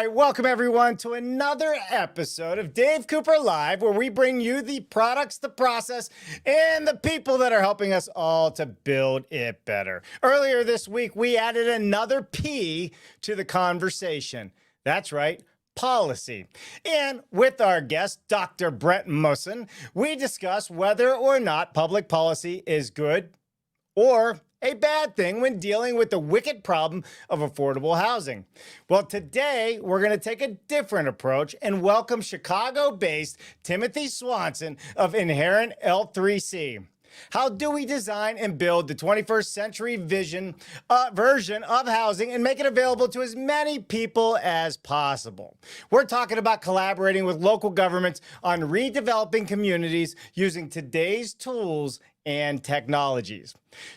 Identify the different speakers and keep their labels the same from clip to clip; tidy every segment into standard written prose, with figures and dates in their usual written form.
Speaker 1: right, welcome everyone to another episode of Dave Cooper Live, where we bring you the products, the process, and the people that are helping us all to build it better. Earlier this week, we added another P to the conversation. That's right, policy. And with our guest, Dr. Brent Musson, we discuss whether or not public policy is good or a bad thing when dealing with the wicked problem of affordable housing. Well, today we're going to take a different approach and welcome Chicago-based Timothy Swanson of Inherent L3C. How do we design and build the 21st century version of housing and make it available to as many people as possible? We're talking about collaborating with local governments on redeveloping communities using today's tools and technologies.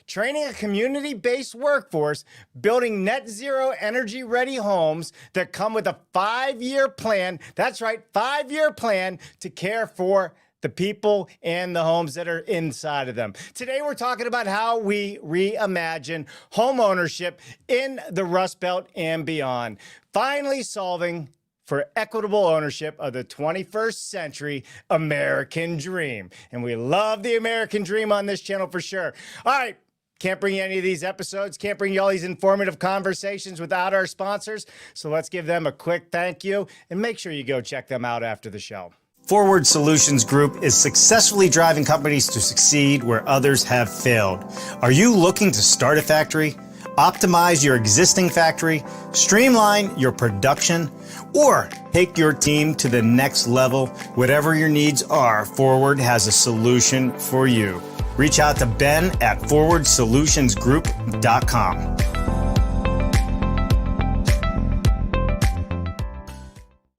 Speaker 1: Training a community-based workforce, building net zero energy ready homes that come with a 5-year plan. That's right, 5-year plan to care for the people and the homes that are inside of them. Today, we're talking about how we reimagine home ownership in the Rust Belt and beyond, finally solving for equitable ownership of the 21st century American dream. And we love the American dream on this channel for sure. All right. Can't bring you any of these episodes, can't bring you all these informative conversations without our sponsors. So let's give them a quick thank you and make sure you go check them out after the show. Forward Solutions Group is successfully driving companies to succeed where others have failed. Are you looking to start a factory, optimize your existing factory, streamline your production, or take your team to the next level? Whatever your needs are, Forward has a solution for you. Reach out to Ben at forwardsolutionsgroup.com.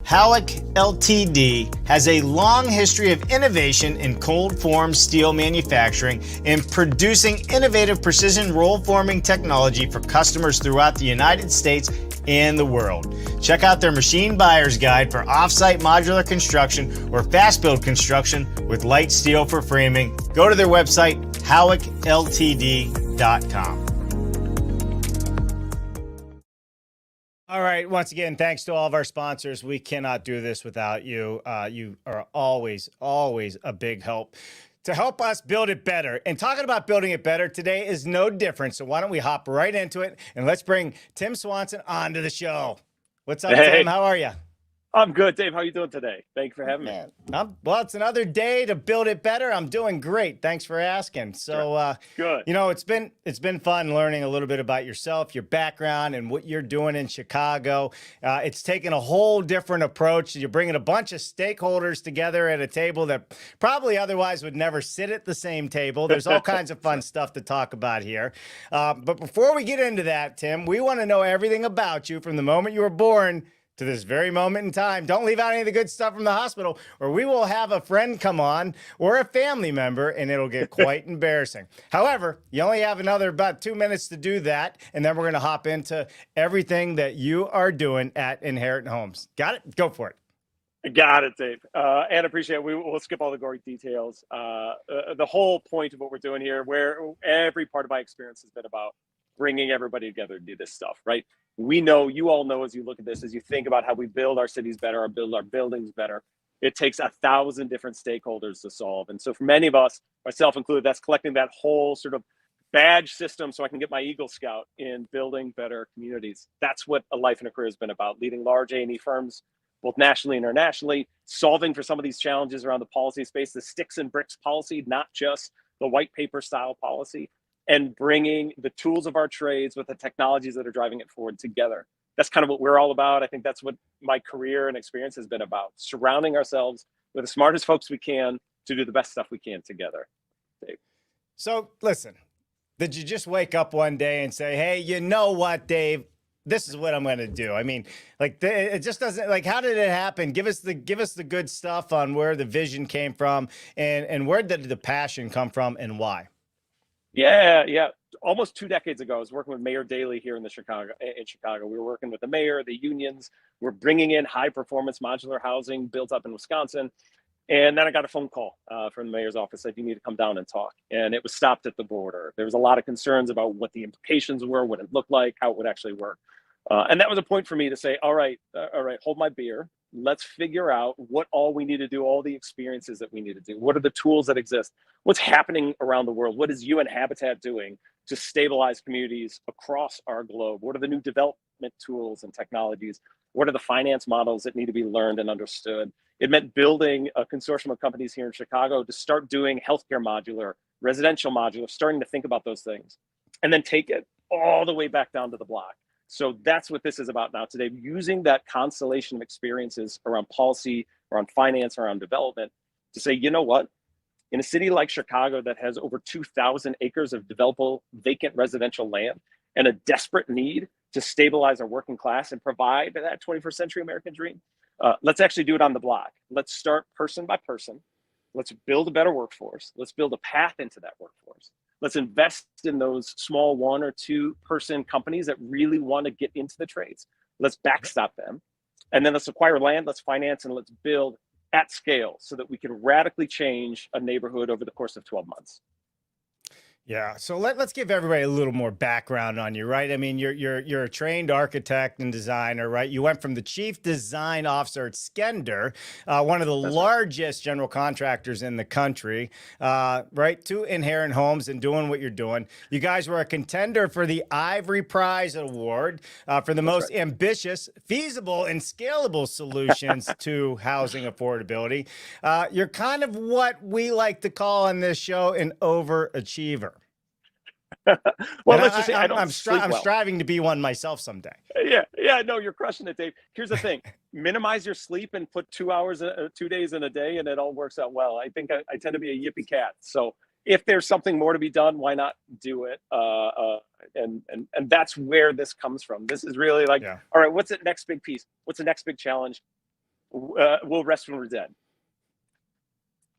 Speaker 1: Halleck Ltd. has a long history of innovation in cold form steel manufacturing and producing innovative precision roll forming technology for customers throughout the United States and the world. Check out their machine buyer's guide for off-site modular construction or fast build construction with light steel for framing. Go to their website, halleckltd.com. All right. Once again, thanks to all of our sponsors. We cannot do this without you. You are always a big help to help us build it better. And talking about building it better today is no different. So why don't we hop right into it and let's bring Tim Swanson onto the show. What's up,
Speaker 2: Hey.
Speaker 1: Tim? How are you?
Speaker 2: I'm good, Dave. How are you doing today? Thank you for having me.
Speaker 1: Well, it's another day to build it better. I'm doing great. Thanks for asking. So,
Speaker 2: Good.
Speaker 1: You know, it's been fun learning a little bit about yourself, your background, and what you're doing in Chicago. It's taken a whole different approach. You're bringing a bunch of stakeholders together at a table that probably otherwise would never sit at the same table. There's all kinds of fun stuff to talk about here. But before we get into that, Tim, we want to know everything about you from the moment you were born to this very moment in time. Don't leave out any of the good stuff from the hospital, or we will have a friend come on or a family member, and it'll get quite embarrassing. However, you only have another about 2 minutes to do that, and then we're going to hop into everything that you are doing at Inherent Homes. Got it? Go for it.
Speaker 2: Got it, Dave. And appreciate it. We'll skip all the gory details. The whole point of what we're doing here, where every part of my experience has been about bringing everybody together to do this stuff, right? We know, you all know, as you look at this, as you think about how we build our cities better, or build our buildings better, it takes 1,000 different stakeholders to solve. And so for many of us, myself included, that's collecting that whole sort of badge system so I can get my Eagle Scout in building better communities. That's what a life and a career has been about, leading large A&E firms, both nationally and internationally, solving for some of these challenges around the policy space, the sticks and bricks policy, not just the white paper style policy, and bringing the tools of our trades with the technologies that are driving it forward together. That's kind of what we're all about. I think that's what my career and experience has been about, surrounding ourselves with the smartest folks we can to do the best stuff we can together. Dave.
Speaker 1: So listen, did you just wake up one day and say, hey, you know what, Dave? This is what I'm going to do. I mean, like, it just doesn't, like, how did it happen? Give us the good stuff on where the vision came from, and where did the passion come from, and why?
Speaker 2: Yeah. Almost 2 decades ago, I was working with Mayor Daley here in Chicago. We were working with the mayor, the unions. We're bringing in high performance modular housing built up in Wisconsin. And then I got a phone call from the mayor's office that you need to come down and talk. And it was stopped at the border. There was a lot of concerns about what the implications were, what it looked like, how it would actually work. And that was a point for me to say, all right, hold my beer. Let's figure out what all we need to do, all the experiences that we need to do. What are the tools that exist? What's happening around the world? What is UN Habitat doing to stabilize communities across our globe? What are the new development tools and technologies? What are the finance models that need to be learned and understood? It meant building a consortium of companies here in Chicago to start doing healthcare modular, residential modular, starting to think about those things, and then take it all the way back down to the block. So that's what this is about now today, using that constellation of experiences around policy, around finance, around development to say, you know what? In a city like Chicago that has over 2,000 acres of developable vacant residential land and a desperate need to stabilize our working class and provide that 21st century American dream, let's actually do it on the block. Let's start person by person. Let's build a better workforce. Let's build a path into that workforce. Let's invest in those small 1 or 2 person companies that really want to get into the trades. Let's backstop them. And then let's acquire land, let's finance, and let's build at scale so that we can radically change a neighborhood over the course of 12 months.
Speaker 1: Yeah. So let's give everybody a little more background on you, right? I mean, you're a trained architect and designer, right? You went from the chief design officer at Skender, one of the largest general contractors in the country, right, to Inherent Homes and doing what you're doing. You guys were a contender for the Ivory Prize Award for the most ambitious, feasible, and scalable solutions to housing affordability. You're kind of what we like to call on this show an overachiever.
Speaker 2: Well, let's just say I'm
Speaker 1: striving to be one myself someday.
Speaker 2: Yeah, no, you're crushing it, Dave. Here's the thing: minimize your sleep and put 2 hours, 2 days in a day, and it all works out well. I think I tend to be a yippee cat. So if there's something more to be done, why not do it? And that's where this comes from. This is really like, all right, what's the next big piece? What's the next big challenge? We'll rest when we're dead.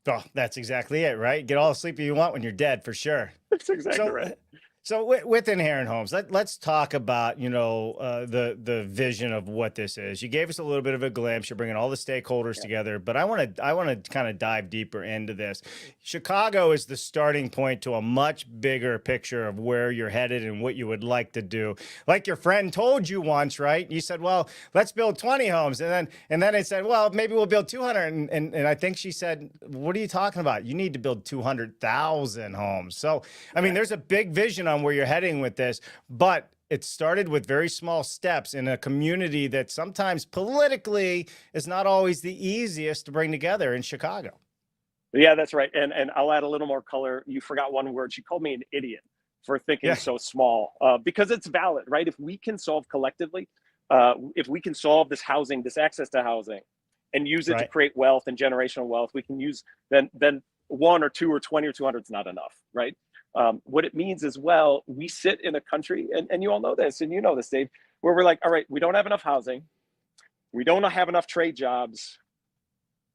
Speaker 1: Oh, that's exactly it, right? Get all the sleep you want when you're dead, for sure.
Speaker 2: That's exactly right.
Speaker 1: So with Inherent Homes, let's talk about, the vision of what this is. You gave us a little bit of a glimpse. You're bringing all the stakeholders together, but I want to kind of dive deeper into this. Chicago is the starting point to a much bigger picture of where you're headed and what you would like to do. Like your friend told you once, right? You said, well, let's build 20 homes. And then it said, well, maybe we'll build 200. And I think she said, what are you talking about? You need to build 200,000 homes. So, I mean, there's a big vision on where you're heading with this, but it started with very small steps in a community that sometimes politically is not always the easiest to bring together in Chicago.
Speaker 2: Yeah, that's right. And I'll add a little more color. You forgot one word. She called me an idiot for thinking so small, because it's valid, right? If we can solve collectively, if we can solve this housing, this access to housing, and use it to create wealth and generational wealth, we can use then 1 or 2 or 20 or 200 is not enough, right? What it means as well, we sit in a country, and you all know this, and you know this, Dave, where we're like, all right, we don't have enough housing. We don't have enough trade jobs.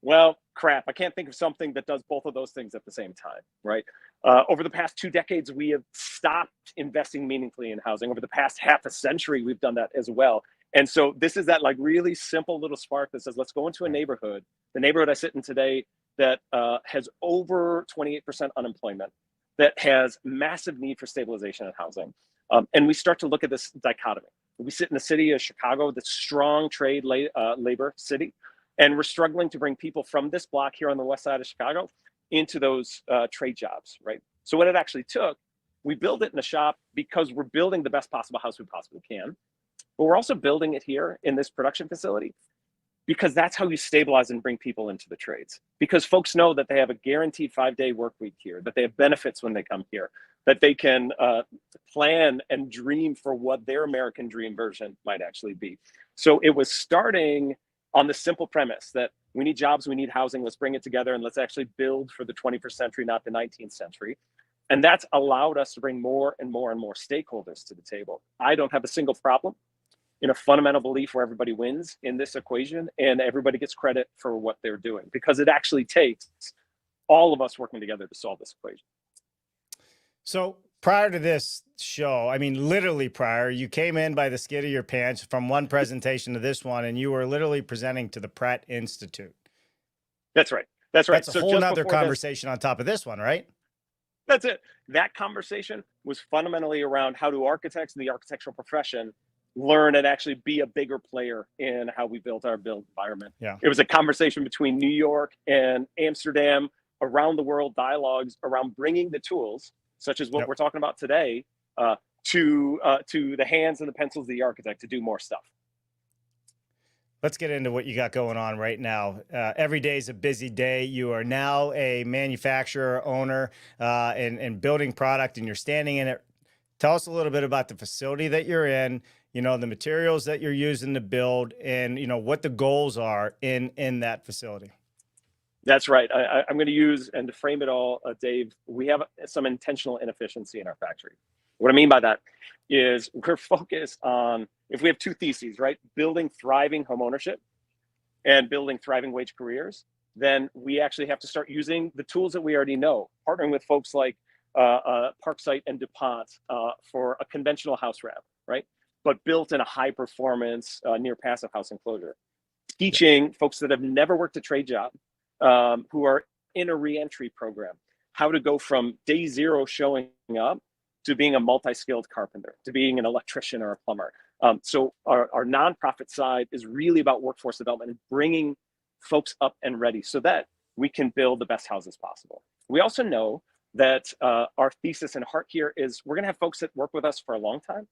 Speaker 2: Well, crap, I can't think of something that does both of those things at the same time, right? Over the past 2 decades, we have stopped investing meaningfully in housing. Over the past half a century, we've done that as well. And so this is that like really simple little spark that says, let's go into a neighborhood, the neighborhood I sit in today that has over 28% unemployment, that has massive need for stabilization and housing. And we start to look at this dichotomy. We sit in the city of Chicago, the strong trade labor city, and we're struggling to bring people from this block here on the west side of Chicago into those trade jobs, right? So what it actually took, we build it in a shop because we're building the best possible house we possibly can, but we're also building it here in this production facility because that's how you stabilize and bring people into the trades. Because folks know that they have a guaranteed 5-day work week here, that they have benefits when they come here, that they can plan and dream for what their American dream version might actually be. So it was starting on the simple premise that we need jobs, we need housing, let's bring it together and let's actually build for the 21st century, not the 19th century. And that's allowed us to bring more and more and more stakeholders to the table. I don't have a single problem in a fundamental belief where everybody wins in this equation and everybody gets credit for what they're doing, because it actually takes all of us working together to solve this equation.
Speaker 1: So prior to this show, I mean, literally prior, you came in by the skin of your pants from one presentation to this one, and you were literally presenting to the Pratt Institute.
Speaker 2: That's right. That's right.
Speaker 1: That's a whole nother conversation on top of this one, right?
Speaker 2: That's it. That conversation was fundamentally around how do architects and the architectural profession learn and actually be a bigger player in how we built our built environment.
Speaker 1: Yeah.
Speaker 2: It was a conversation between New York and Amsterdam, around the world, dialogues around bringing the tools, such as what we're talking about today, to the hands and the pencils of the architect to do more stuff.
Speaker 1: Let's get into what you got going on right now. Every day is a busy day. You are now a manufacturer, owner, and building product, and you're standing in it. Tell us a little bit about the facility that you're in, you know, the materials that you're using to build, and, you know, what the goals are in that facility.
Speaker 2: That's right. I'm going to use, and to frame it all, Dave, we have some intentional inefficiency in our factory. What I mean by that is we're focused on, if we have two theses, right? Building thriving homeownership and building thriving wage careers, then we actually have to start using the tools that we already know, partnering with folks like Parksite and DuPont for a conventional house wrap, right? But built in a high performance near passive house enclosure. Teaching folks that have never worked a trade job, who are in a reentry program, how to go from day zero showing up to being a multi-skilled carpenter, to being an electrician or a plumber. So our nonprofit side is really about workforce development and bringing folks up and ready so that we can build the best houses possible. We also know that our thesis and heart here is we're gonna have folks that work with us for a long time.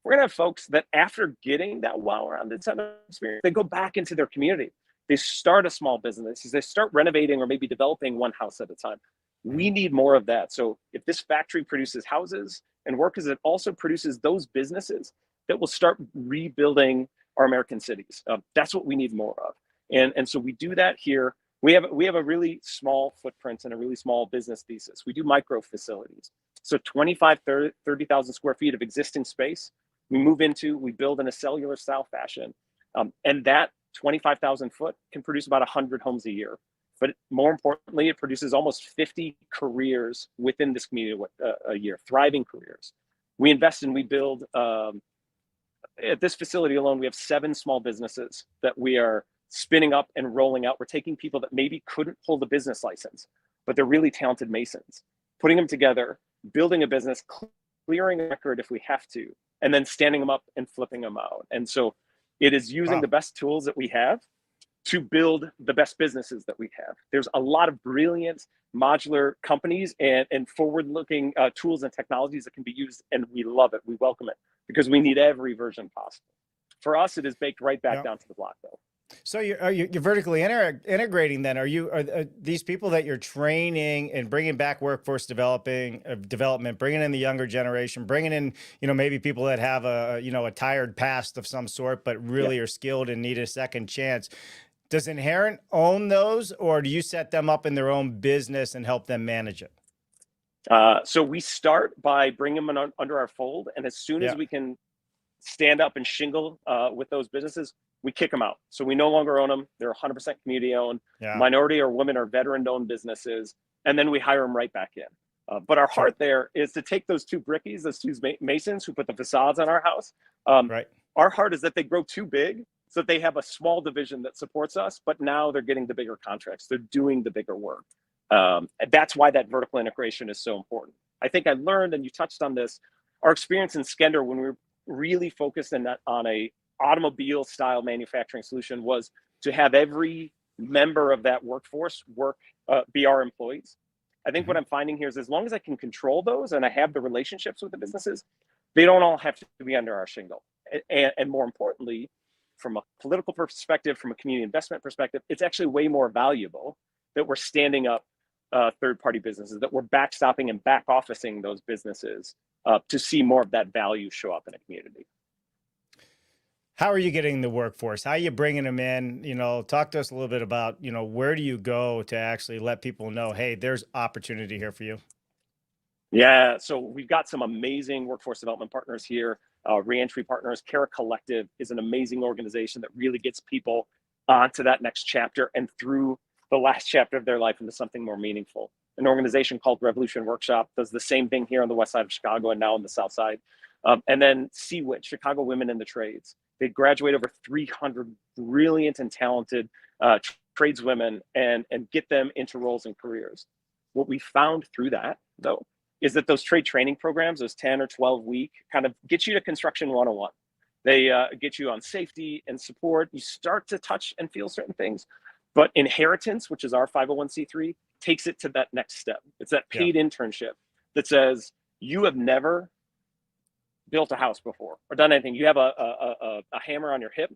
Speaker 2: We're gonna have folks that after getting that wow-rounded experience, they go back into their community. They start a small business, they start renovating or maybe developing one house at a time. We need more of that. So if this factory produces houses and workers, it also produces those businesses that will start rebuilding our American cities. That's what we need more of. And so we do that here. We have a really small footprint and a really small business thesis. We do micro facilities. So 25, 30,000 square feet of existing space, we move into, we build in a cellular style fashion. And that 25,000 foot can produce about 100 homes a year. But more importantly, it produces almost 50 careers within this community a year, thriving careers. We invest and we build, at this facility alone, we have 7 small businesses that we are spinning up and rolling out. We're taking people that maybe couldn't pull the business license, but they're really talented masons, putting them together, building a business, clearing a record if we have to, and then standing them up and flipping them out. And so it is using the best tools that we have to build the best businesses that we have. There's a lot of brilliant modular companies and forward-looking tools and technologies that can be used, and we love it. We welcome it because we need every version possible. For us, it is baked right back down to the block, though.
Speaker 1: So you're vertically integrating then. Are these people that you're training and bringing back workforce development, bringing in the younger generation, bringing in, you know, maybe people that have a tired past of some sort, but really are skilled and need a second chance. Does Inherent own those, or do you set them up in their own business and help them manage it?
Speaker 2: So we start by bringing them under our fold, and as soon as we can stand up and shingle with those businesses, we kick them out. So we no longer own them. They're 100% community owned, minority or women or veteran owned businesses. And then we hire them right back in. But our heart there is to take those two brickies, those two masons who put the facades on our house. Our heart is that they grow too big so that they have a small division that supports us, but now they're getting the bigger contracts. They're doing the bigger work. That's why that vertical integration is so important. I think I learned, and you touched on this, our experience in Skender when we were really focused on a automobile style manufacturing solution was to have every member of that workforce be our employees. I think what I'm finding here is as long as I can control those and I have the relationships with the businesses, they don't all have to be under our shingle. And more importantly, from a political perspective, from a community investment perspective, it's actually way more valuable that we're standing up third-party businesses, that we're backstopping and back officing those businesses to see more of that value show up in a community.
Speaker 1: How are you getting the workforce? How are you bringing them in? You know, talk to us a little bit about, you know, where do you go to actually let people know, hey, there's opportunity here for you?
Speaker 2: Yeah, so we've got some amazing workforce development partners here, reentry partners. Cara Collective is an amazing organization that really gets people onto that next chapter and through the last chapter of their life into something more meaningful. An organization called Revolution Workshop does the same thing here on the west side of Chicago and now on the south side. And then CWIT, Chicago Women in the Trades. They graduate over 300 brilliant and talented tradeswomen and get them into roles and careers. What we found through that, though, is that those trade training programs, those 10 or 12 week, kind of get you to construction 101. They get you on safety and support. You start to touch and feel certain things. But inheritance, which is our 501c3, takes it to that next step. It's that paid internship that says, you have never built a house before or done anything. You have a hammer on your hip,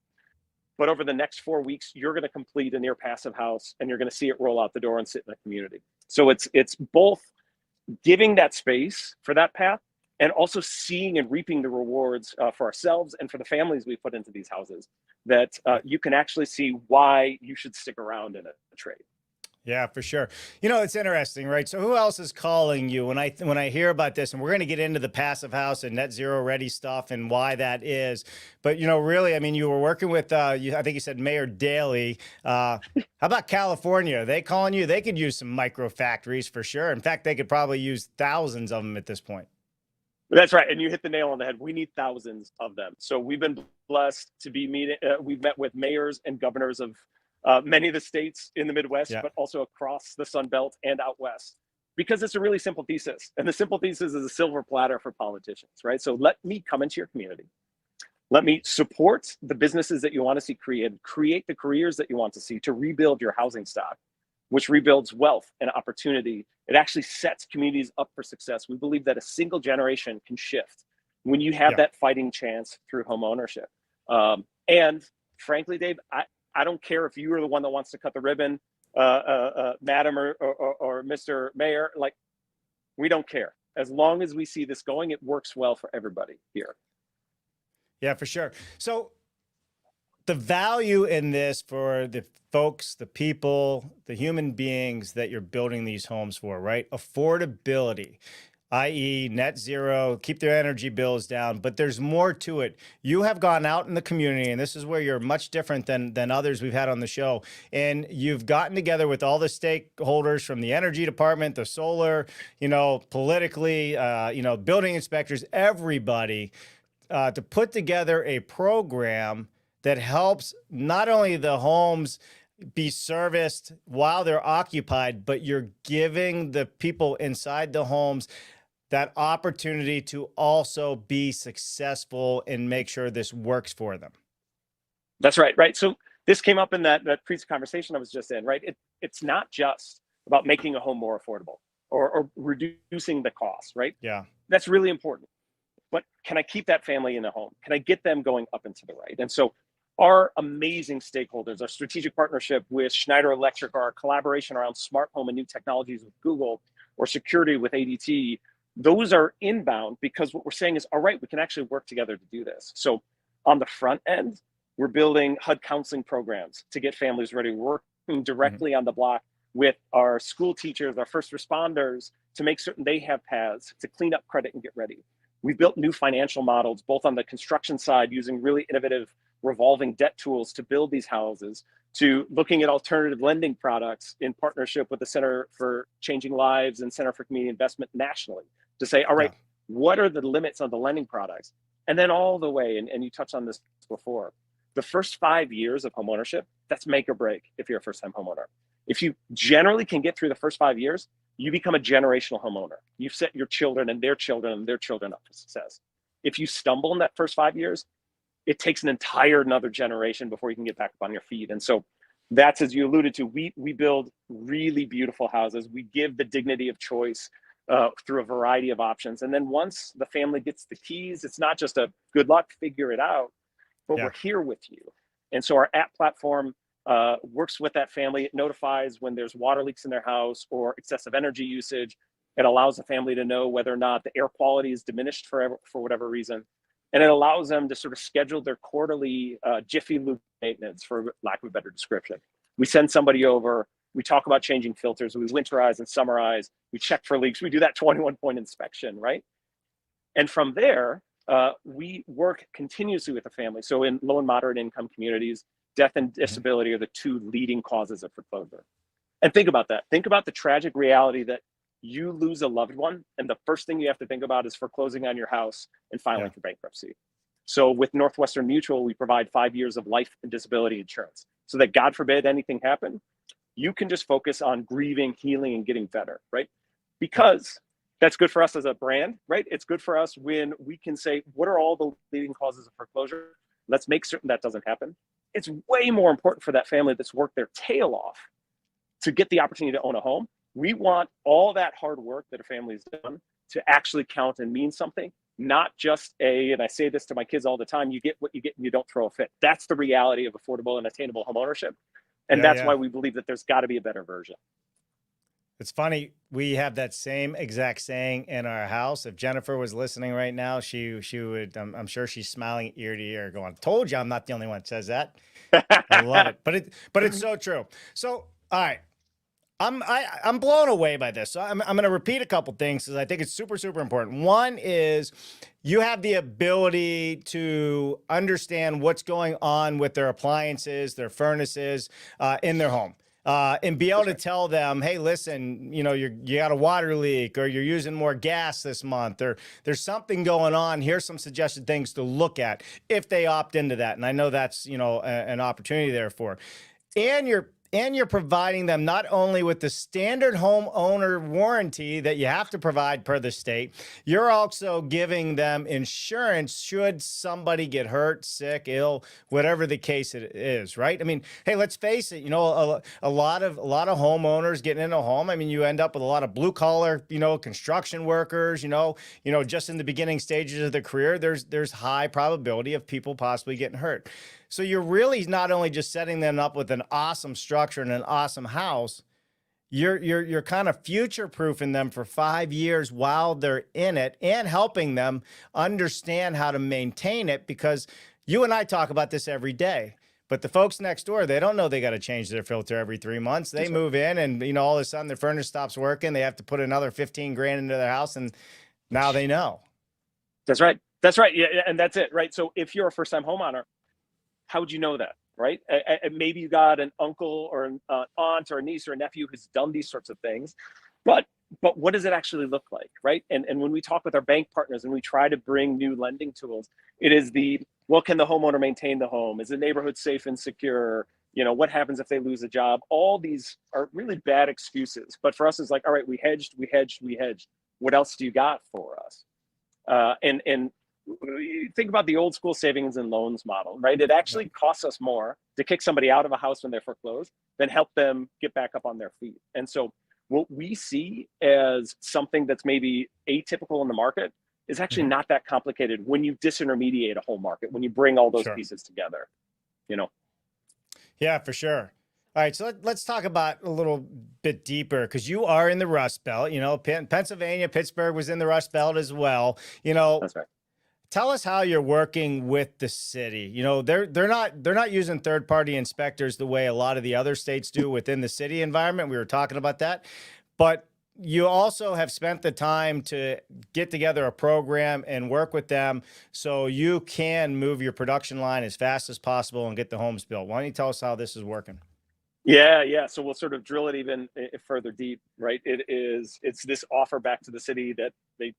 Speaker 2: but over the next 4 weeks, you're going to complete a near passive house and you're going to see it roll out the door and sit in the community. So it's both giving that space for that path and also seeing and reaping the rewards for ourselves and for the families we put into these houses, that you can actually see why you should stick around in a trade.
Speaker 1: Yeah, for sure. You know, it's interesting, right? So who else is calling you when I hear about this? And we're going to get into the passive house and net zero ready stuff and why that is. But, you know, really, I mean, you were working with, I think you said Mayor Daley. How about California? Are they calling you? They could use some micro factories for sure. In fact, they could probably use thousands of them at this point.
Speaker 2: That's right. And you hit the nail on the head. We need thousands of them. So we've been blessed to be meeting. We've met with mayors and governors of many of the states in the Midwest, but also across the Sun Belt and out West, because it's a really simple thesis. And the simple thesis is a silver platter for politicians, right? So let me come into your community. Let me support the businesses that you want to see created, create the careers that you want to see to rebuild your housing stock, which rebuilds wealth and opportunity. It actually sets communities up for success. We believe that a single generation can shift when you have that fighting chance through home ownership. And frankly, Dave, I don't care if you are the one that wants to cut the ribbon, Madam or Mr. Mayor, like, we don't care. As long as we see this going, it works well for everybody here.
Speaker 1: Yeah, for sure. So the value in this for the folks, the people, the human beings that you're building these homes for, right? Affordability, i.e. net zero, keep their energy bills down, but there's more to it. You have gone out in the community, and this is where you're much different than others we've had on the show. And you've gotten together with all the stakeholders from the energy department, the solar, you know, politically, you know, building inspectors, everybody, to put together a program that helps not only the homes be serviced while they're occupied, but you're giving the people inside the homes that opportunity to also be successful and make sure this works for them.
Speaker 2: That's right. Right. So this came up in that previous conversation I was just in, right? It's not just about making a home more affordable or reducing the cost, right?
Speaker 1: Yeah.
Speaker 2: That's really important. But can I keep that family in a home? Can I get them going up and to the right? And so our amazing stakeholders, our strategic partnership with Schneider Electric, our collaboration around smart home and new technologies with Google, or security with ADT, those are inbound because what we're saying is, all right, we can actually work together to do this. So on the front end, we're building HUD counseling programs to get families ready, working directly on the block with our school teachers, our first responders, to make certain they have paths to clean up credit and get ready. We've built new financial models, both on the construction side, using really innovative revolving debt tools to build these houses, to looking at alternative lending products in partnership with the Center for Changing Lives and Center for Community Investment nationally, to say, all right, what are the limits on the lending products? And then all the way, and you touched on this before, the first 5 years of homeownership, that's make or break if you're a first-time homeowner. If you generally can get through the first 5 years, you become a generational homeowner. You've set your children and their children and their children up for success. If you stumble in that first 5 years, it takes an entire another generation before you can get back up on your feet. And so that's, as you alluded to, we build really beautiful houses. We give the dignity of choice through a variety of options. And then once the family gets the keys, it's not just a good luck, figure it out, but we're here with you. And so our app platform works with that family. It notifies when there's water leaks in their house or excessive energy usage. It allows the family to know whether or not the air quality is diminished for whatever reason. And it allows them to sort of schedule their quarterly Jiffy Lube maintenance, for lack of a better description. We send somebody over, we talk about changing filters, we winterize and summarize, we check for leaks, we do that 21-point inspection, right? And from there, we work continuously with the family. So in low and moderate income communities, death and disability are the two leading causes of foreclosure. And think about that. Think about the tragic reality that you lose a loved one, and the first thing you have to think about is foreclosing on your house and filing for bankruptcy. So with Northwestern Mutual, we provide 5 years of life and disability insurance so that, God forbid anything happen, you can just focus on grieving, healing, and getting better, right? Because that's good for us as a brand, right? It's good for us when we can say, what are all the leading causes of foreclosure? let's make certain that doesn't happen. It's way more important for that family that's worked their tail off to get the opportunity to own a home. We want all that hard work that a family's done to actually count and mean something, not just and I say this to my kids all the time, you get what you get and you don't throw a fit. That's the reality of affordable and attainable home ownership. And that's why we believe that there's got to be a better version.
Speaker 1: It's funny. We have that same exact saying in our house. If Jennifer was listening right now, she would, I'm sure she's smiling ear to ear going, told you I'm not the only one that says that. I love it. But it's so true. So, all right. I'm blown away by this. So I'm going to repeat a couple things because I think it's super, super important. One is you have the ability to understand what's going on with their appliances, their furnaces in their home. And be able to tell them, hey, listen, you got a water leak, or you're using more gas this month, or there's something going on. Here's some suggested things to look at if they opt into that. And I know that's, an opportunity there for. And you're providing them not only with the standard homeowner warranty that you have to provide per the state, you're also giving them insurance should somebody get hurt, sick, ill, whatever the case it is, right? I mean, hey, let's face it, a lot of homeowners getting in a home. I mean, you end up with a lot of blue collar, construction workers, just in the beginning stages of their career, there's high probability of people possibly getting hurt. So you're really not only just setting them up with an awesome structure and an awesome house, you're kind of future-proofing them for 5 years while they're in it and helping them understand how to maintain it, because you and I talk about this every day. But the folks next door, they don't know they got to change their filter every 3 months. They move in and, all of a sudden their furnace stops working. They have to put another 15 grand into their house, and now they know.
Speaker 2: That's right. That's right. Yeah, and that's it, right? So if you're a first-time homeowner, how would you know that, right? Maybe you got an uncle or an aunt or a niece or a nephew who's done these sorts of things, but what does it actually look like, right? And when we talk with our bank partners and we try to bring new lending tools, it is can the homeowner maintain the home? Is the neighborhood safe and secure? What happens if they lose a job? All these are really bad excuses. But for us, it's like, all right, we hedged. What else do you got for us? And think about the old school savings and loans model, right? It actually costs us more to kick somebody out of a house when they're foreclosed than help them get back up on their feet. And so what we see as something that's maybe atypical in the market is actually not that complicated when you disintermediate a whole market, when you bring all those pieces together,
Speaker 1: Yeah, for sure. All right, so let's talk about a little bit deeper, because you are in the Rust Belt. Pennsylvania, Pittsburgh was in the Rust Belt as well.
Speaker 2: That's right.
Speaker 1: Tell us how you're working with the city. They're not using third-party inspectors the way a lot of the other states do within the city environment. We were talking about that, but you also have spent the time to get together a program and work with them so you can move your production line as fast as possible and get the homes built. Why don't you tell us how this is working?
Speaker 2: Yeah. So we'll sort of drill it even further deep, right? It's this offer back to the city that they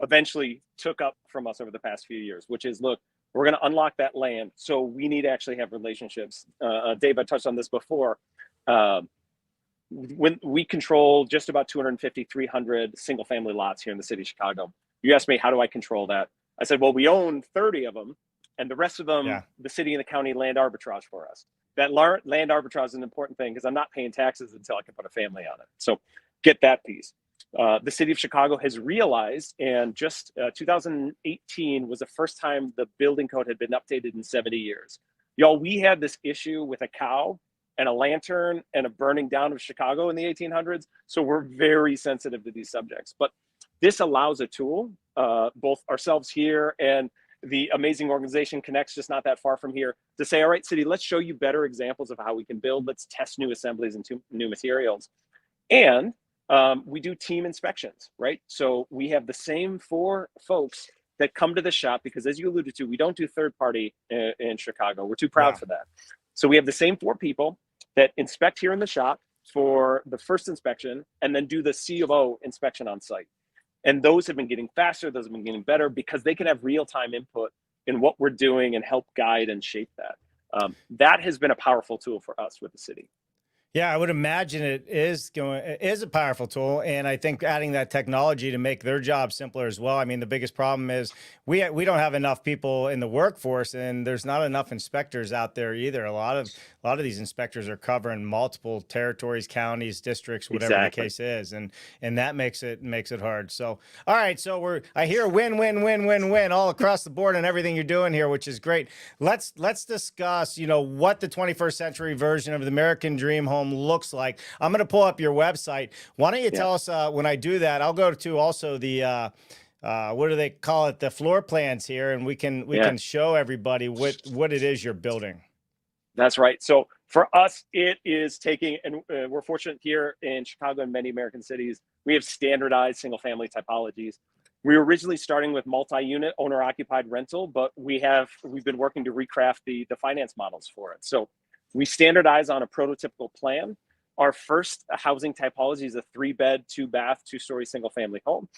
Speaker 2: eventually took up from us over the past few years, which is, look, we're going to unlock that land. So we need to actually have relationships. Dave, I touched on this before. When we control just about 250, 300 single family lots here in the city of Chicago. You asked me, how do I control that? I said, well, we own 30 of them, and the rest of them, the city and the county land arbitrage for us. That land arbitrage is an important thing because I'm not paying taxes until I can put a family on it. So get that piece. The city of Chicago has realized, and just 2018 was the first time the building code had been updated in 70 years. Y'all, we had this issue with a cow and a lantern and a burning down of Chicago in the 1800s. So we're very sensitive to these subjects. But this allows a tool, both ourselves here and the amazing organization Connects, just not that far from here, to say, all right, city, let's show you better examples of how we can build. Let's test new assemblies and new materials. And we do team inspections, right? So we have the same 4 folks that come to the shop, because as you alluded to, we don't do third party in Chicago. We're too proud for that. So we have the same 4 people that inspect here in the shop for the first inspection and then do the C of O inspection on site. And those have been getting faster. Those have been getting better because they can have real-time input in what we're doing and help guide and shape that. That has been a powerful tool for us with the city.
Speaker 1: Yeah, I would imagine it is a powerful tool, and I think adding that technology to make their job simpler as well. I mean, the biggest problem is we don't have enough people in the workforce, and there's not enough inspectors out there either. A lot of these inspectors are covering multiple territories, counties, districts, whatever the
Speaker 2: Exactly.
Speaker 1: case is, and that makes it hard. So, all right, so I hear win, win, win, win, win all across the board on everything you're doing here, which is great. Let's discuss, what the 21st century version of the American Dream home looks like. I'm going to pull up your website. Why don't you
Speaker 2: Yeah.
Speaker 1: tell us when I do that? I'll go to also the what do they call it? The floor plans here, and we
Speaker 2: Yeah.
Speaker 1: can show everybody what it is you're building.
Speaker 2: That's right. So for us, it is taking, and we're fortunate here in Chicago and many American cities, we have standardized single family typologies. We were originally starting with multi-unit owner occupied rental, but we've been working to recraft the finance models for it. So we standardize on a prototypical plan. Our first housing typology is a 3-bed, 2-bath, 2-story single family home.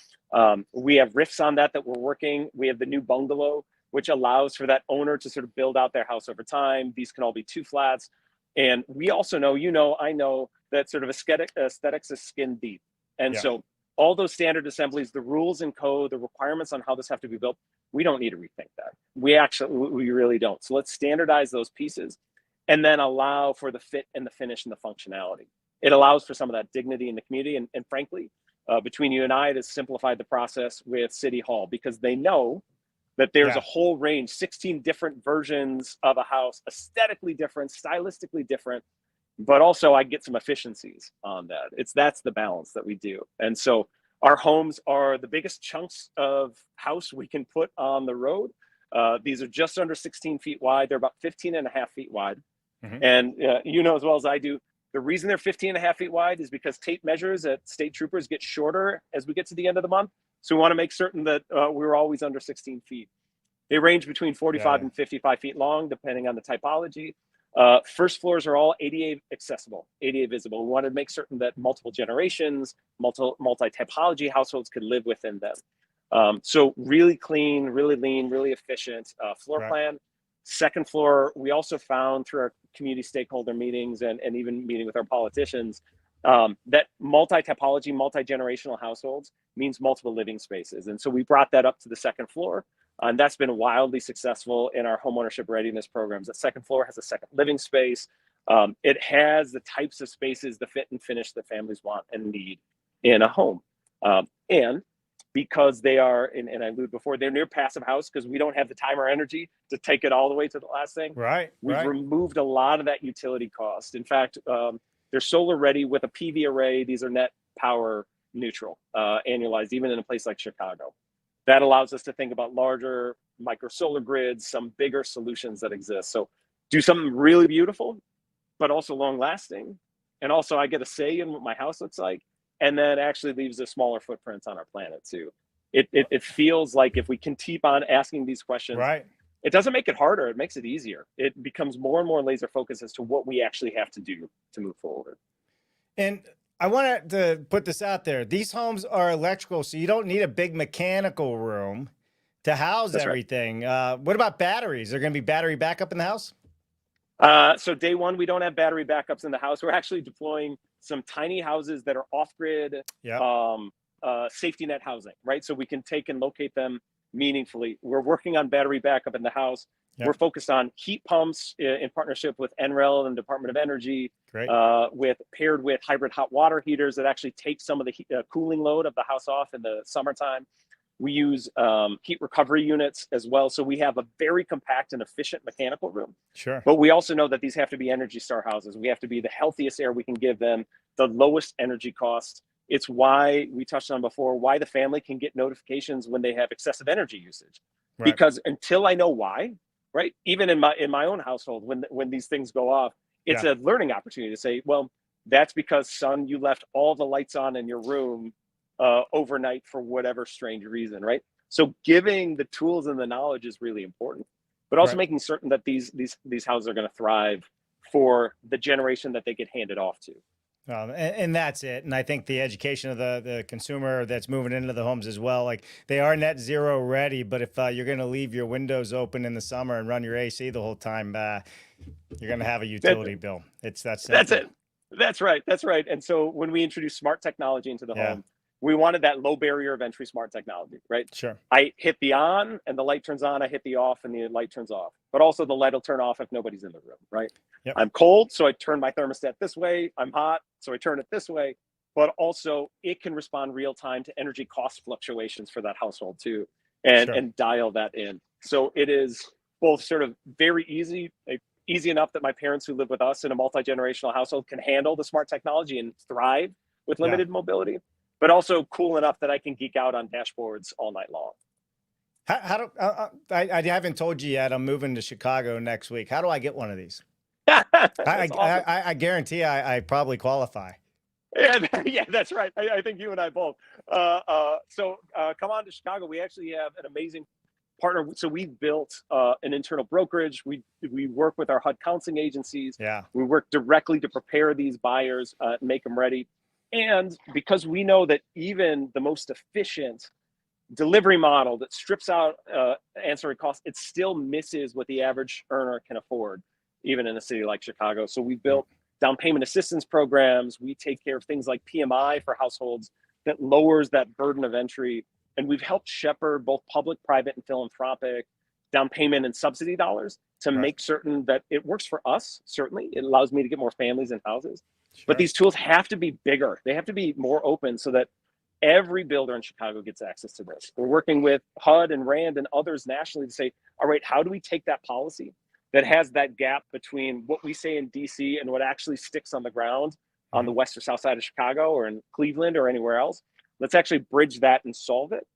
Speaker 2: We have riffs on that we're working. We have the new bungalow, which allows for that owner to sort of build out their house over time. These can all be 2 flats. And we also know, I know that sort of aesthetics is skin deep. And
Speaker 1: Yeah.
Speaker 2: so all those standard assemblies, the rules and code, the requirements on how this have to be built, we don't need to rethink that. We really don't. So let's standardize those pieces and then allow for the fit and the finish and the functionality. It allows for some of that dignity in the community. And frankly, between you and I, it has simplified the process with City Hall because they know that there's a whole range, 16 different versions of a house, aesthetically different, stylistically different, but also I get some efficiencies on that. That's the balance that we do. And so our homes are the biggest chunks of house we can put on the road. These are just under 16 feet wide. They're about 15 and a half feet wide.
Speaker 1: Mm-hmm.
Speaker 2: And as well as I do, the reason they're 15 and a half feet wide is because tape measures at state troopers get shorter as we get to the end of the month. So we want to make certain that we're always under 16 feet. They range between 45 and 55 feet long, depending on the typology. First floors are all ADA accessible, ADA visible. We want to make certain that multiple generations, multi-typology households could live within them. So really clean, really lean, really efficient floor plan. Second floor, we also found through our community stakeholder meetings and even meeting with our politicians that multi-typology, multi-generational households means multiple living spaces. And so we brought that up to the second floor. And that's been wildly successful in our homeownership readiness programs. The second floor has a second living space. It has the types of spaces, the fit and finish that families want and need in a home. And because they are, and I alluded before, they're near passive house because we don't have the time or energy to take it all the way to the last thing. We've removed a lot of that utility cost. In fact, they're solar ready with a PV array. These are net power neutral, annualized, even in a place like Chicago. That allows us to think about larger micro solar grids, some bigger solutions that exist. So do something really beautiful, but also long lasting. And also I get a say in what my house looks like. And then actually leaves a smaller footprint on our planet too. It feels like if we can keep on asking these questions, it doesn't make it harder, it makes it easier. It becomes more and more laser focused as to what we actually have to do to move forward.
Speaker 1: And I wanted to put this out there. These homes are electrical, so you don't need a big mechanical room to house everything. What about batteries? Are there going to be battery backup in the house?
Speaker 2: So day one, we don't have battery backups in the house. We're actually deploying some tiny houses that are off-grid safety net housing, right? So we can take and locate them meaningfully. We're working on battery backup in the house. We're focused on heat pumps in partnership with NREL and Department of Energy, paired with hybrid hot water heaters that actually take some of the cooling load of the house off in the summertime. We use heat recovery units as well. So we have a very compact and efficient mechanical room. But we also know that these have to be Energy Star houses. We have to be the healthiest air we can give them, the lowest energy cost. It's why we touched on before, why the family can get notifications when they have excessive energy usage. Because until I know why, right? Even in my own household, when these things go off, it's a learning opportunity to say, well, that's because, son, you left all the lights on in your room overnight for whatever strange reason, right? So giving the tools and the knowledge is really important, but also making certain that these houses are going to thrive for the generation that they get handed off to.
Speaker 1: And that's it. And I think the education of the consumer that's moving into the homes as well, like they are net zero ready, but if you're going to leave your windows open in the summer and run your AC the whole time, you're going to have a utility bill. It's that simple.
Speaker 2: That's it. That's right. That's right. And so when we introduced smart technology into the
Speaker 1: Yeah,
Speaker 2: home, we wanted that low barrier of entry smart technology, right?
Speaker 1: sure.
Speaker 2: I hit the on and the light turns on. I hit the off and the light turns off. But also the light will turn off if nobody's in the room, right?
Speaker 1: Yep.
Speaker 2: I'm cold, so I turn my thermostat this way. I'm hot, so I turn it this way. But also it can respond real time to energy cost fluctuations for that household too,
Speaker 1: Sure.
Speaker 2: and dial that in. So it is both sort of very easy, like, easy enough that my parents who live with us in a multi-generational household can handle the smart technology and thrive with
Speaker 1: Yeah.
Speaker 2: limited mobility, but also cool enough that I can geek out on dashboards all night long.
Speaker 1: How do I haven't told you yet. I'm moving to Chicago next week. How do I get one of these?
Speaker 2: That's awesome.
Speaker 1: I guarantee I probably qualify.
Speaker 2: Yeah, yeah, that's right. I think you and I both. Come on to Chicago. We actually have an amazing partner. So we built an internal brokerage. We work with our HUD counseling agencies.
Speaker 1: Yeah.
Speaker 2: We work directly to prepare these buyers, make them ready. And because we know that even the most efficient delivery model that strips out ancillary costs, it still misses what the average earner can afford, even in a city like Chicago. So we built down payment assistance programs. We take care of things like PMI for households that lowers that burden of entry. And we've helped shepherd both public, private, and philanthropic down payment and subsidy dollars to
Speaker 1: Right.
Speaker 2: make certain that it works for us. Certainly, it allows me to get more families and houses.
Speaker 1: Sure.
Speaker 2: But these tools have to be bigger. They have to be more open so that every builder in Chicago gets access to this. We're working with HUD and RAND and others nationally to say, all right, how do we take that policy that has that gap between what we say in DC and what actually sticks on the ground on the west or south side of Chicago or in Cleveland or anywhere else? Let's actually bridge that and solve it.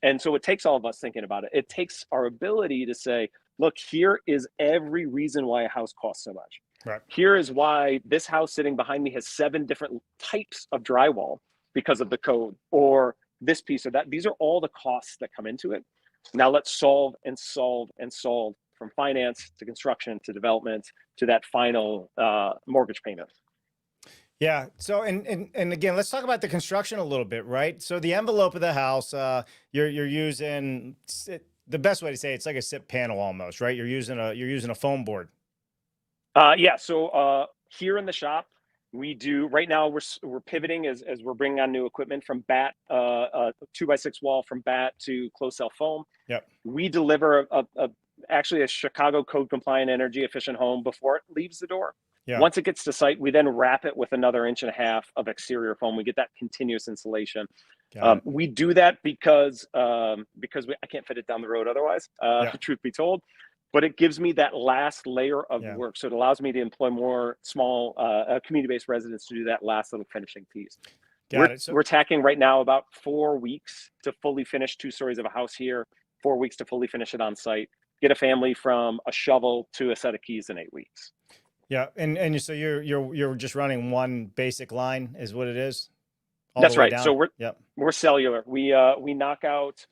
Speaker 2: And so it takes all of us thinking about it. It takes our ability to say, look, here is every reason why a house costs so much.
Speaker 1: Right.
Speaker 2: Here is why this house sitting behind me has 7 different types of drywall because of the code, or this piece or that. These are all the costs that come into it. Now let's solve and solve and solve, from finance to construction to development to that final mortgage payment.
Speaker 1: Yeah. So, and again, let's talk about the construction a little bit, right? So the envelope of the house, you're using the best way to say it's like a SIP panel almost, right? You're using a foam board.
Speaker 2: Yeah. So here in the shop, we do right now. We're pivoting as we're bringing on new equipment from bat, 2x6 wall from bat to closed cell foam.
Speaker 1: Yep.
Speaker 2: We deliver actually a Chicago code compliant, energy efficient home before it leaves the door.
Speaker 1: Yeah.
Speaker 2: Once it gets to site, we then wrap it with another 1.5 inches of exterior foam. We get that continuous insulation. We do that because I can't fit it down the road otherwise, truth be told. But it gives me that last layer of work. So it allows me to employ more small community-based residents to do that last little finishing piece. We're tacking right now about 4 weeks to fully finish 2 stories of a house here, 4 weeks to fully finish it on site, get a family from a shovel to a set of keys in 8 weeks.
Speaker 1: Yeah, and so you're just running one basic line is what it is?
Speaker 2: That's right. So we're cellular. We knock out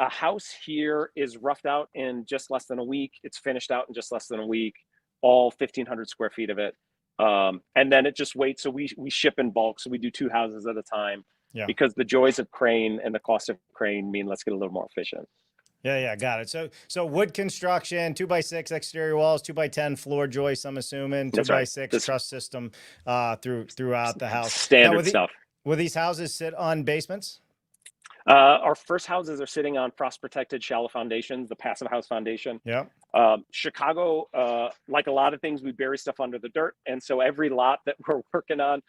Speaker 2: a house here is roughed out in just less than a week. It's finished out in just less than a week, all 1,500 square feet of it. And then it just waits. So we ship in bulk. So we do 2 houses at a time because the joys of crane and the cost of crane mean let's get a little more efficient.
Speaker 1: Yeah, got it. So wood construction, 2x6 exterior walls, 2x10 floor joists, I'm assuming, 2x6 truss system throughout the house.
Speaker 2: Standard stuff.
Speaker 1: Will these houses sit on basements?
Speaker 2: Our first houses are sitting on frost protected shallow foundations, the passive house foundation.
Speaker 1: Yeah.
Speaker 2: Chicago, like a lot of things, we bury stuff under the dirt. And so every lot that we're working on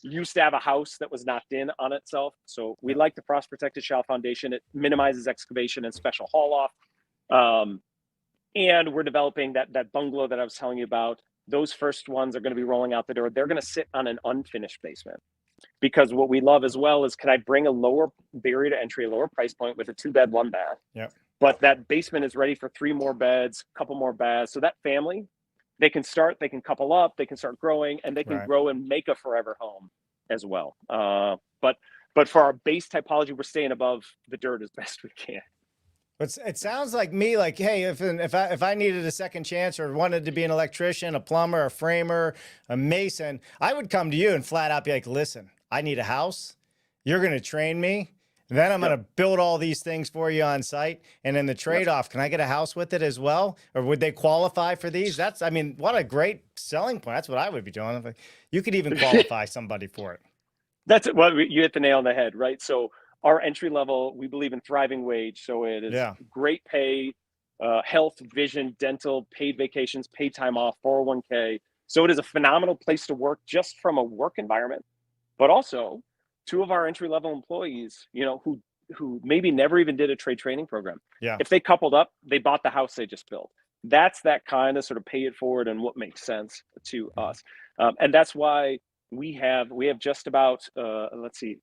Speaker 2: used to have a house that was knocked in on itself. So we like the frost protected shallow foundation. It minimizes excavation and special haul off. And we're developing that bungalow that I was telling you about. Those first ones are going to be rolling out the door. They're going to sit on an unfinished basement. Because what we love as well is, can I bring a lower barrier to entry, a lower price point with a 2-bed, 1-bath?
Speaker 1: Yeah.
Speaker 2: But that basement is ready for 3 more beds, a couple more baths. So that family, they can couple up, they can start growing, and they can grow and make a forever home as well. But for our base typology, we're staying above the dirt as best we can.
Speaker 1: But it sounds like me, like, hey, if I needed a second chance or wanted to be an electrician, a plumber, a framer, a mason, I would come to you and flat out be like, listen, I need a house. You're going to train me. Then I'm going to build all these things for you on site. And then the trade-off, can I get a house with it as well? Or would they qualify for these? That's, I mean, what a great selling point. That's what I would be doing. You could even qualify somebody for it.
Speaker 2: That's it. Well, you hit the nail on the head, right? So our entry level, we believe in thriving wage. So it is great pay, health, vision, dental, paid vacations, paid time off, 401k. So it is a phenomenal place to work just from a work environment, but also two of our entry level employees, you know, who maybe never even did a trade training program.
Speaker 1: Yeah.
Speaker 2: If they coupled up, they bought the house they just built. That's that kind of sort of pay it forward and what makes sense to us. And that's why we have just about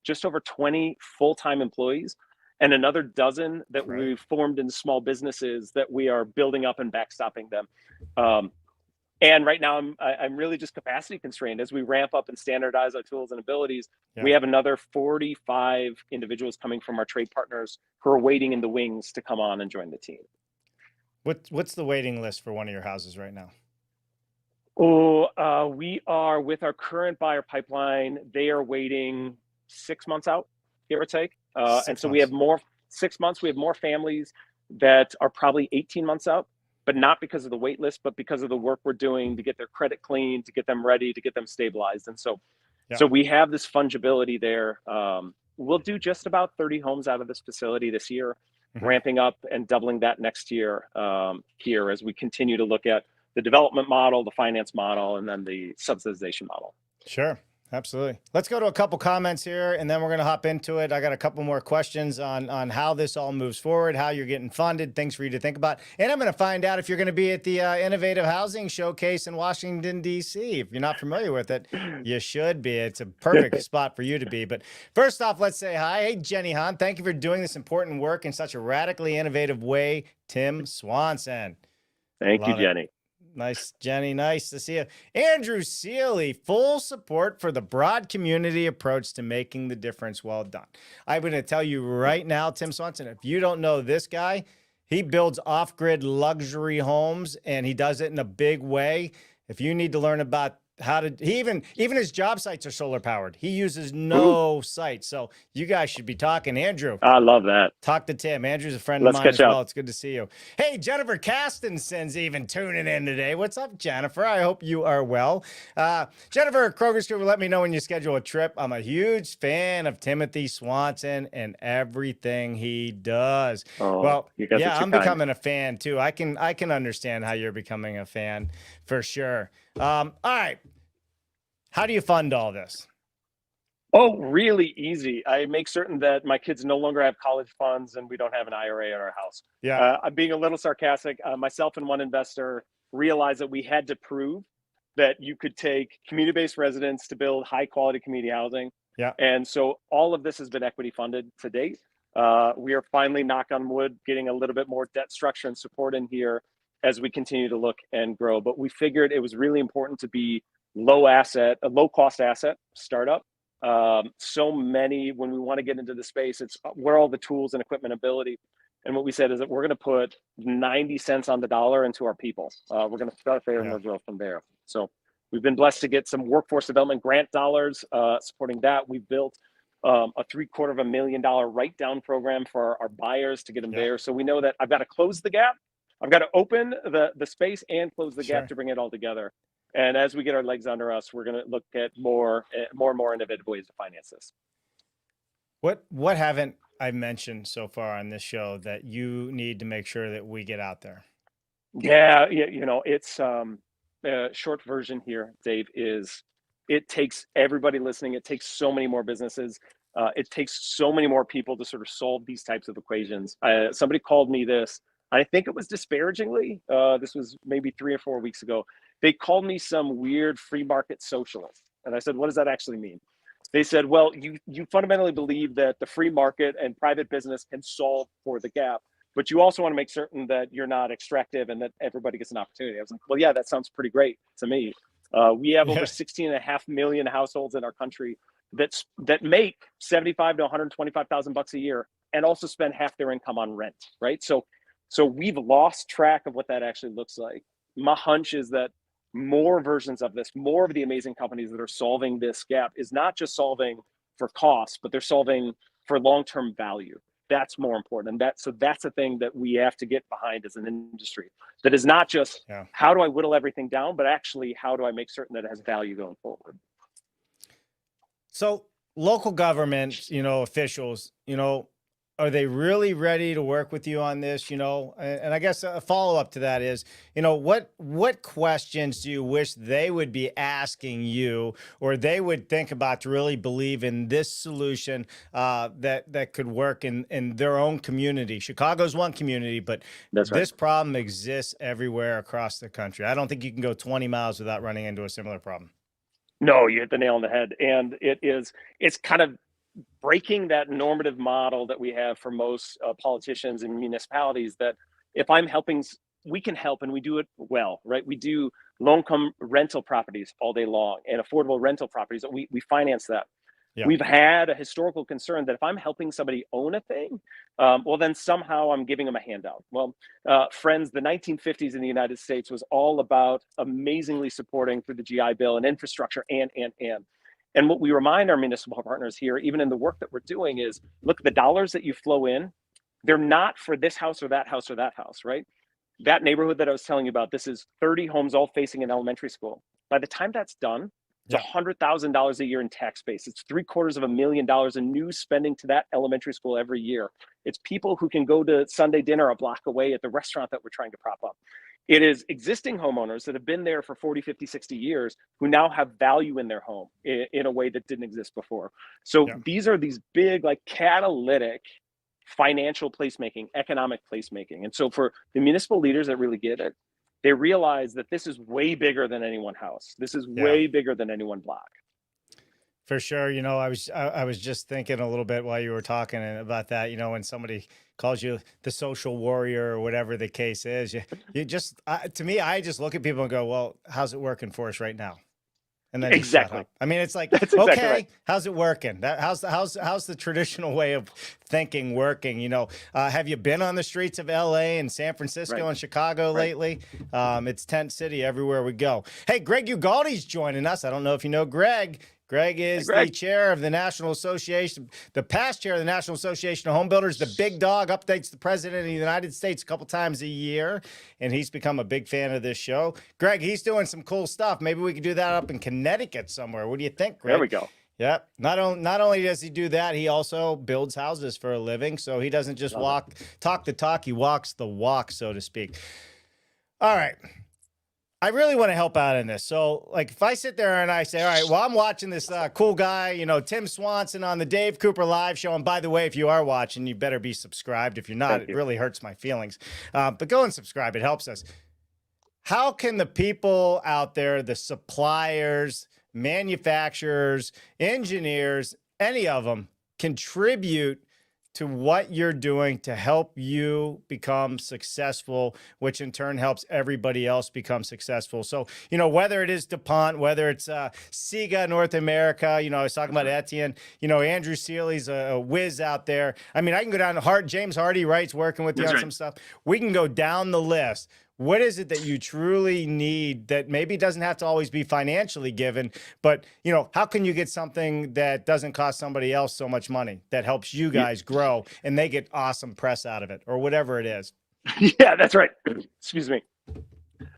Speaker 2: just over 20 full-time employees and another dozen that we've formed in small businesses that we are building up and backstopping them. And right now I'm really just capacity constrained. As we ramp up and standardize our tools and abilities, we have another 45 individuals coming from our trade partners who are waiting in the wings to come on and join the team.
Speaker 1: What's the waiting list for one of your houses right now?
Speaker 2: We are with our current buyer pipeline. They are waiting 6 months out, give or take. And so we have 6 months. We have more families that are probably 18 months out, but not because of the wait list, but because of the work we're doing to get their credit clean, to get them ready, to get them stabilized. And so we have this fungibility there. We'll do just about 30 homes out of this facility this year, ramping up and doubling that next year here as we continue to look at the development model, the finance model, and then the subsidization model.
Speaker 1: Sure. Absolutely. Let's go to a couple comments here, and then we're going to hop into it. I got a couple more questions on how this all moves forward, how you're getting funded, things for you to think about. And I'm going to find out if you're going to be at the Innovative Housing Showcase in Washington, D.C. If you're not familiar with it, you should be. It's a perfect spot for you to be. But first off, let's say hi. Hey, Jenny Hahn, thank you for doing this important work in such a radically innovative way. Tim Swanson.
Speaker 2: Thank you, Jenny.
Speaker 1: Nice, Jenny. Nice to see you. Andrew Seeley, full support for the broad community approach to making the difference. Well done. I'm going to tell you right now, Tim Swanson, if you don't know this guy, he builds off-grid luxury homes, and he does it in a big way. If you need to learn about how to, even his job sites are solar powered. He uses no sites. So you guys should be talking. Andrew.
Speaker 2: I love that.
Speaker 1: Talk to Tim. Andrew's a friend of mine as well. It's good to see you. Hey, Jennifer Castenson's even tuning in today. What's up, Jennifer? I hope you are well. Jennifer Kroger's will let me know when you schedule a trip. I'm a huge fan of Timothy Swanson and everything he does. Well, yeah, I'm becoming a fan too. I can understand how you're becoming a fan for sure. All right. How do you fund all this?
Speaker 2: Oh, really easy. I make certain that my kids no longer have college funds and we don't have an IRA in our house.
Speaker 1: Yeah.
Speaker 2: I'm being a little sarcastic. Myself and one investor realized that we had to prove that you could take community-based residents to build high-quality community housing.
Speaker 1: Yeah.
Speaker 2: And so all of this has been equity funded to date. We are finally, knock on wood, getting a little bit more debt structure and support in here as we continue to look and grow. But we figured it was really important to be a low-cost asset startup. So many, when we want to get into the space, it's where all the tools and equipment ability. And what we said is that we're going to put 90 cents on the dollar into our people. We're going to start there and we'll grow from there. So we've been blessed to get some workforce development grant dollars supporting that. We've built a $750,000 write-down program for our buyers to get them there. So we know that I've got to close the gap. I've got to open the space and close the gap to bring it all together. And as we get our legs under us, we're going to look at more and more innovative ways to finance this.
Speaker 1: What haven't I mentioned so far on this show that you need to make sure that we get out there?
Speaker 2: Yeah, you know, it's short version here, Dave, is it takes everybody listening. It takes so many more businesses. It takes so many more people to sort of solve these types of equations. Somebody called me this. I think it was disparagingly. This was maybe 3 or 4 weeks ago. They called me some weird free market socialist. And I said, what does that actually mean? They said, well, you fundamentally believe that the free market and private business can solve for the gap, but you also want to make certain that you're not extractive and that everybody gets an opportunity. I was like, well, yeah, that sounds pretty great to me. We have over 16.5 million households in our country that make $75,000 to $125,000 a year and also spend half their income on rent, right? So we've lost track of what that actually looks like. My hunch is that more versions of this, more of the amazing companies that are solving this gap is not just solving for cost, but they're solving for long-term value. That's more important. And that's a thing that we have to get behind as an industry. That is not just how do I whittle everything down, but actually how do I make certain that it has value going forward.
Speaker 1: So local government, officials, are they really ready to work with you on this? And I guess a follow up to that is, what questions do you wish they would be asking you, or they would think about to really believe in this solution that could work in their own community? Chicago's one community, but this problem exists everywhere across the country. I don't think you can go 20 miles without running into a similar problem.
Speaker 2: No, you hit the nail on the head. And it's kind of breaking that normative model that we have for most politicians and municipalities, that if I'm helping, we can help, and we do it well, right? We do low-income rental properties all day long and affordable rental properties. We finance that. Yeah. We've had a historical concern that if I'm helping somebody own a thing, well, then somehow I'm giving them a handout. Well, friends, the 1950s in the United States was all about amazingly supporting through the GI Bill and infrastructure and what we remind our municipal partners here, even in the work that we're doing, is look, the dollars that you flow in, they're not for this house or that house or that house, right? That neighborhood that I was telling you about, this is 30 homes all facing an elementary school. By the time that's done, it's $100,000 a year in tax base. It's $750,000 in new spending to that elementary school every year. It's people who can go to Sunday dinner a block away at the restaurant that we're trying to prop up. It is existing homeowners that have been there for 40, 50, 60 years who now have value in their home in a way that didn't exist before. So these are these big, like, catalytic financial placemaking, economic placemaking. And so for the municipal leaders that really get it, they realize that this is way bigger than any one house. This is way bigger than any one block.
Speaker 1: For sure. I was just thinking a little bit while you were talking about that, when somebody calls you the social warrior or whatever the case is, you just, to me, I just look at people and go, well, how's it working for us right now? And then
Speaker 2: exactly.
Speaker 1: I mean, it's like,
Speaker 2: that's exactly
Speaker 1: okay,
Speaker 2: right.
Speaker 1: How's it working? How's the traditional way of thinking working? Have you been on the streets of LA and San Francisco and Chicago lately? It's tent city everywhere we go. Hey, Greg Ugaldi's joining us. I don't know if you know Greg. Greg is the chair of the National Association, the past chair of the National Association of Home Builders. The big dog updates the president of the United States a couple times a year, and he's become a big fan of this show. Greg, he's doing some cool stuff. Maybe we could do that up in Connecticut somewhere. What do you think, Greg?
Speaker 2: There we go.
Speaker 1: Yep. Not only does he do that, he also builds houses for a living. So he doesn't just talk the talk, he walks the walk, so to speak. All right. I really want to help out in this. So, like, if I sit there and I say, all right, well, I'm watching this cool guy, Tim Swanson on the Dave Cooper Live show. And by the way, if you are watching, you better be subscribed. If you're not, it really hurts my feelings. But go and subscribe. It helps us. How can the people out there, the suppliers, manufacturers, engineers, any of them, contribute to what you're doing to help you become successful, which in turn helps everybody else become successful? So, whether it is DuPont, whether it's Sega North America, I was talking about Etienne, Andrew Seeley's a whiz out there. I mean, I can go down to James Hardy, right? Working with you on some stuff. We can go down the list. What is it that you truly need that maybe doesn't have to always be financially given, but, how can you get something that doesn't cost somebody else so much money that helps you guys grow and they get awesome press out of it, or whatever it is?
Speaker 2: Yeah, that's right. Excuse me.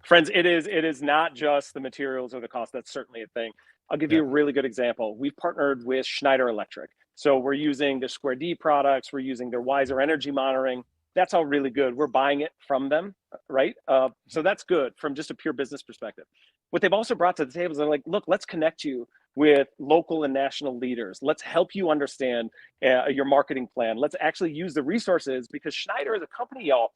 Speaker 2: Friends, it is not just the materials or the cost. That's certainly a thing. I'll give you a really good example. We've partnered with Schneider Electric. So we're using their Square D products. We're using their Wiser energy monitoring. That's all really good. We're buying it from them, right? So that's good from just a pure business perspective. What they've also brought to the table is they're like, look, let's connect you with local and national leaders. Let's help you understand your marketing plan. Let's actually use the resources, because Schneider is a company, y'all.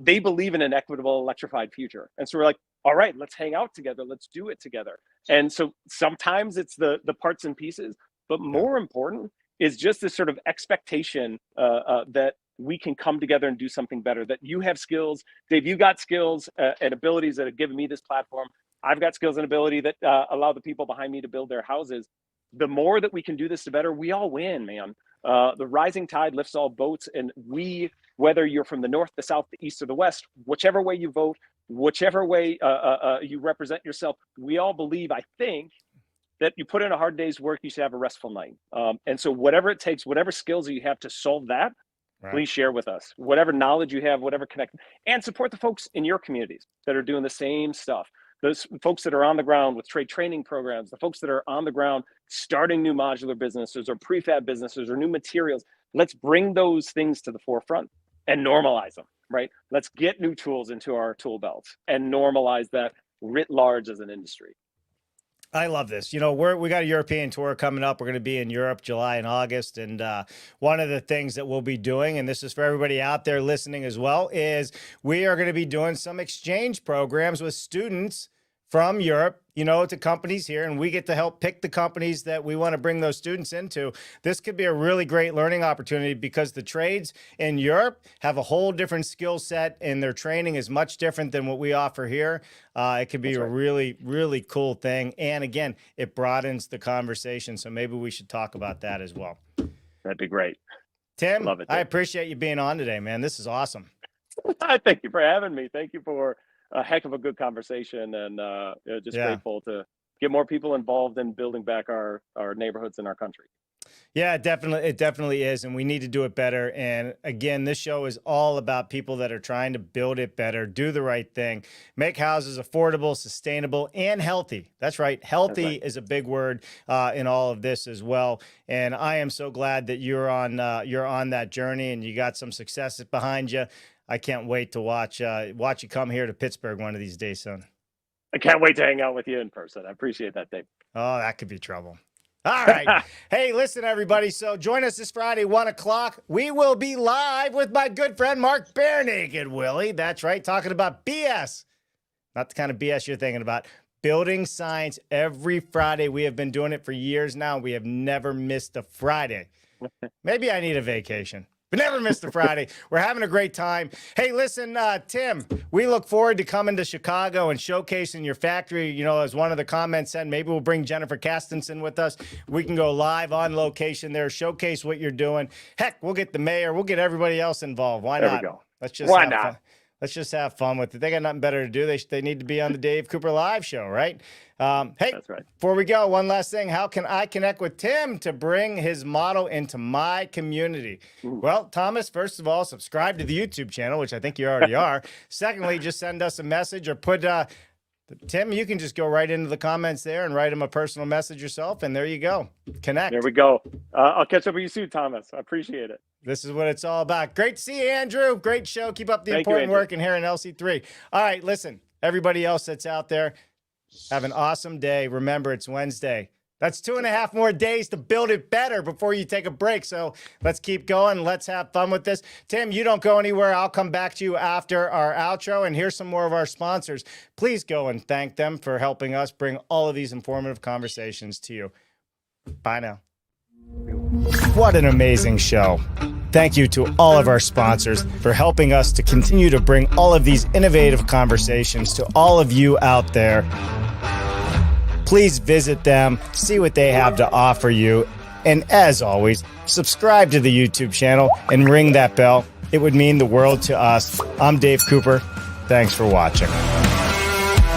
Speaker 2: They believe in an equitable electrified future. And so we're like, all right, let's hang out together. Let's do it together. And so sometimes it's the parts and pieces, but more important is just this sort of expectation that we can come together and do something better, that you have skills. Dave, you got skills and abilities that have given me this platform. I've got skills and ability that allow the people behind me to build their houses. The more that we can do this, the better. We all win, man. The rising tide lifts all boats. And whether you're from the north, the south, the east, or the west, whichever way you vote, whichever way you represent yourself, we all believe, I think, that you put in a hard day's work, you should have a restful night. And so whatever it takes, whatever skills you have to solve that, please share with us. Whatever knowledge you have, whatever connect, and support the folks in your communities that are doing the same stuff. Those folks that are on the ground with trade training programs, the folks that are on the ground starting new modular businesses or prefab businesses or new materials. Let's bring those things to the forefront and normalize them, right? Let's get new tools into our tool belts and normalize that writ large as an industry.
Speaker 1: I love this. You know, we got a European tour coming up. We're going to be in Europe, July and August. And one of the things that we'll be doing, and this is for everybody out there listening as well, is we are going to be doing some exchange programs with students from Europe, you know, to companies here, and we get to help pick the companies that we want to bring those students into. This could be a really great learning opportunity because the trades in Europe have a whole different skill set and their training is much different than what we offer here. It could be a really, really cool thing. And again, it broadens the conversation. So maybe we should talk about that as well.
Speaker 2: That'd be great.
Speaker 1: Tim,
Speaker 2: Love it,
Speaker 1: I appreciate you being on today, man. This is awesome.
Speaker 2: Thank you for having me. Thank you for a heck of a good conversation, and just grateful to get more people involved in building back our neighborhoods in our country.
Speaker 1: Yeah, definitely. It definitely is. And we need to do it better. And again, this show is all about people that are trying to build it better, do the right thing, make houses affordable, sustainable, and healthy. That's right. Healthy is a big word in all of this as well. And I am so glad that you're on that journey and you got some successes behind you. I can't wait to watch you come here to Pittsburgh one of these days, son.
Speaker 2: I can't wait to hang out with you in person. I appreciate that, Dave.
Speaker 1: Oh, that could be trouble. All right. Hey, listen, everybody. So join us this Friday, 1 o'clock. We will be live with my good friend, Mark Barenaked Willie. That's right. Talking about BS. Not the kind of BS you're thinking about. Building science every Friday. We have been doing it for years now. We have never missed a Friday. Maybe I need a vacation. But never missed a Friday. We're having a great time. Hey, listen, Tim, we look forward to coming to Chicago and showcasing your factory. You know, as one of the comments said, maybe we'll bring Jennifer Castenson with us. We can go live on location there, showcase what you're doing. Heck, we'll get the mayor. We'll get everybody else involved. Why not?
Speaker 2: There we go.
Speaker 1: Let's just Why not? Fun. Let's just have fun with it. They got nothing better to do. They need to be on the Dave Cooper Live show, right? Hey, that's right. Before we go, one last thing. How can I connect with Tim to bring his model into my community? Ooh. Well, Thomas, first of all, subscribe to the YouTube channel, which I think you already are. Secondly, just send us a message or put Tim, you can just go right into the comments there and write him a personal message yourself, and there you go. Connect.
Speaker 2: There we go. I'll catch up with you soon, Thomas. I appreciate it.
Speaker 1: This is what it's all about. Great to see you, Andrew. Great show. Keep up the important work in here in LC3. All right, listen, everybody else that's out there, have an awesome day. Remember, it's Wednesday. That's 2.5 more days to build it better before you take a break. So let's keep going. Let's have fun with this. Tim, you don't go anywhere. I'll come back to you after our outro. And here's some more of our sponsors. Please go and thank them for helping us bring all of these informative conversations to you. Bye now. What an amazing show. Thank you to all of our sponsors for helping us to continue to bring all of these innovative conversations to all of you out there. Please visit them, see what they have to offer you, and as always, subscribe to the YouTube channel and ring that bell. It would mean the world to us. I'm Dave Cooper. Thanks for watching.